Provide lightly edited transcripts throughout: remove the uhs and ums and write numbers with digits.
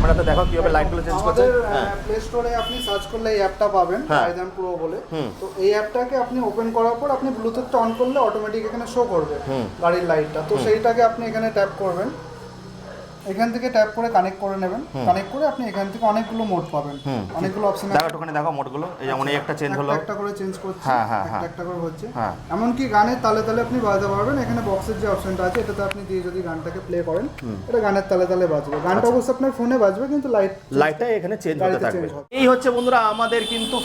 ক্যামেরাতে দেখো কিভাবে লাইটগুলো চেঞ্জ করছে। প্লে স্টোরে আপনি সার্চ করলে এই অ্যাপটা পাবেন, রাইজান প্রো বলে। তো এই অ্যাপটাকে আপনি ওপেন করার পর আপনি ব্লুটুথটা অন করলে অটোমেটিক এখানে শো করবে গাড়ির লাইটটা। তো সেইটাকে আপনি এখানে ট্যাপ করবেন, এখান থেকে ট্যাপ করে কানেক্ট করে নেবেন। কানেক্ট করে আপনি এখান থেকে অনেকগুলো মোড পাবেন, অনেকগুলো অপশন আছে। দেখো একটুখানি দেখো মোডগুলো, এই যেমন এই একটা চেঞ্জ হলো, একটা করে চেঞ্জ করছে, একটা করে হচ্ছে। হ্যাঁ, এমনকি গানের তালে তালে আপনি বাজাতে পারবেন। এখানে বক্সের যে অপশনটা আছে এটাতে আপনি দিয়ে যদি গানটাকে প্লে করেন, এটা গানের তালে তালে বাজবে। গানটা অবশ্য আপনার ফোনে বাজবে, কিন্তু লাইটটা এখানে চেঞ্জ হতে থাকবে। এই হচ্ছে বন্ধুরা আমাদের কিন্তু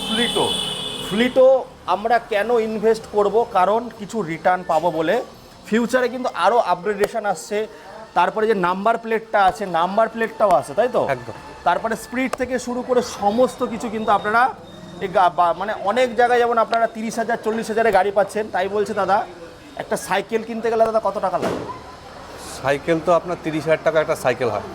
ফ্লিটো আমরা কেন ইনভেস্ট করব, কারণ কিছু রিটার্ন পাবো বলে। ফিউচারে কিন্তু আরও আপগ্রেডেশন আসছে। তারপরে যে নাম্বার প্লেটটা আছে, নাম্বার প্লেটটাও আছে, তাই তো? একদম। তারপরে স্পিড থেকে শুরু করে সমস্ত কিছু কিন্তু আপনারা মানে অনেক জায়গায় যেমন আপনারা 30,000 40,000-এ গাড়ি পাচ্ছেন। তাই বলছে দাদা, একটা সাইকেল কিনতে গেলে দাদা কত টাকা লাগে? সাইকেল তো আপনার 30,000 টাকা একটা সাইকেল হয়।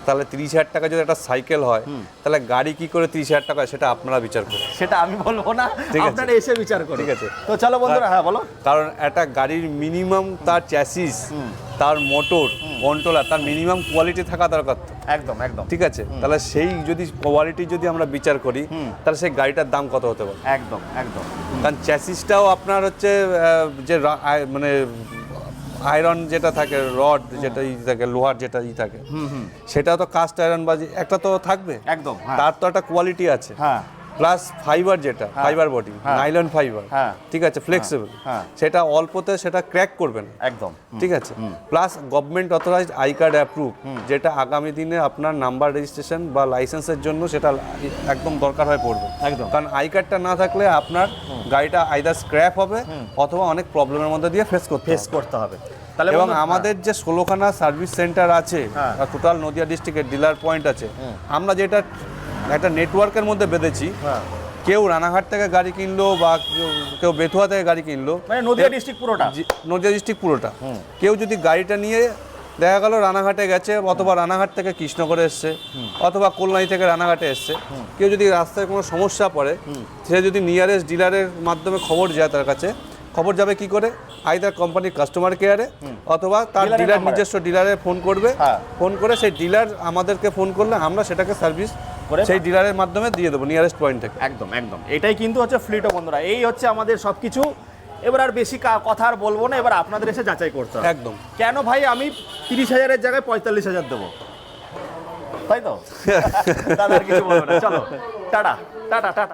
তাহলে 30,000 টাকা যদি একটা সাইকেল হয়, তাহলে গাড়ি কি করে 30,000 টাকা, সেটা আপনারা বিচার করুন। সেটা আমি বলবো না, আপনারা এসে বিচার করুন। ঠিক আছে, তো চলো বন্ধুরা, হ্যাঁ বলো। কারণ একটা গাড়ির মিনিমাম তার চ্যাসিস, তার মোটর, কন্ট্রোলার, তার মিনিমাম কোয়ালিটি থাকা দরকার তো। একদম একদম ঠিক আছে, তাহলে সেই যদি কোয়ালিটি যদি আমরা বিচার করি, তাহলে সেই গাড়িটার দাম কত হতে পারে? একদম একদম। কারণ চ্যাসিসটাও আপনার হচ্ছে যে মানে আয়রন যেটা থাকে, রড যেটা থাকে, লোহার যেটা থাকে, সেটাও তো কাস্ট আয়রন বা একটা তো থাকবে। একদম, তার তো একটা কোয়ালিটি আছে। হ্যাঁ। প্লাস ফাইবার, যেটা ফাইবার বডি, নাইলন ফাইবার, ঠিক আছে, ফ্লেক্সিবল, সেটা অল্পতে সেটা ক্র্যাক করবে না। একদম, ঠিক আছে। Plus government authorised I card approve, যেটা আগামী দিনে আপনার নাম্বার রেজিস্ট্রেশন বা লাইসেন্সের জন্য সেটা একদম দরকার হয়ে পড়বে। একদম, কারণ আই কার্ডটা না থাকলে আপনার গাড়িটা আইদার স্ক্র্যাপ হবে অথবা অনেক প্রবলেমের মধ্যে দিয়ে ফেস করতে হবে। এবং আমাদের যে 16খানা সার্ভিস সেন্টার আছে, টোটাল নদিয়া ডিস্ট্রিক্টের ডিলার পয়েন্ট আছে, আমরা যেটা একটা নেটওয়ার্কের মধ্যে বেঁধেছি। কেউ রানাঘাট থেকে গাড়ি কিনলো বা কেউ বেথুয়া থেকে গাড়ি কিনলো, মানে নদিয়া ডিস্ট্রিক্ট পুরোটা, কেউ যদি গাড়িটা নিয়ে দেখা গেল রানাঘাটে গেছে, অথবা রানাঘাট থেকে কৃষ্ণনগরে এসছে, অথবা কল্যাণী থেকে রানাঘাটে এসছে, কেউ যদি রাস্তায় কোনো সমস্যা পড়ে, সে যদি নিয়ারেস্ট ডিলারের মাধ্যমে খবর যায়, তার কাছে খবর যাবে কি করে? আইদার কোম্পানির কাস্টমার কেয়ারে, অথবা তার ডিলার নিজস্ব ডিলারে ফোন করবে। ফোন করে সেই ডিলার আমাদেরকে ফোন করলে আমরা সেটাকে সার্ভিস সেই ডিলারের মাধ্যমে দিয়ে দেবো নিয়ারেস্ট পয়েন্ট থেকে। একদম একদম, এটাই কিন্তু হচ্ছে ফ্লিটো বন্ধুরা। এই হচ্ছে আমাদের সব কিছু। এবার আর বেশি কথা আর বলবো না, এবার আপনাদের এসে যাচাই করতে হবে। একদম। কেন ভাই আমি 30,000-এর জায়গায় 45,000 দেবো, তাই তো? দাদা আর কিছু বলবো না, চলো টাটা টাটা টাটা।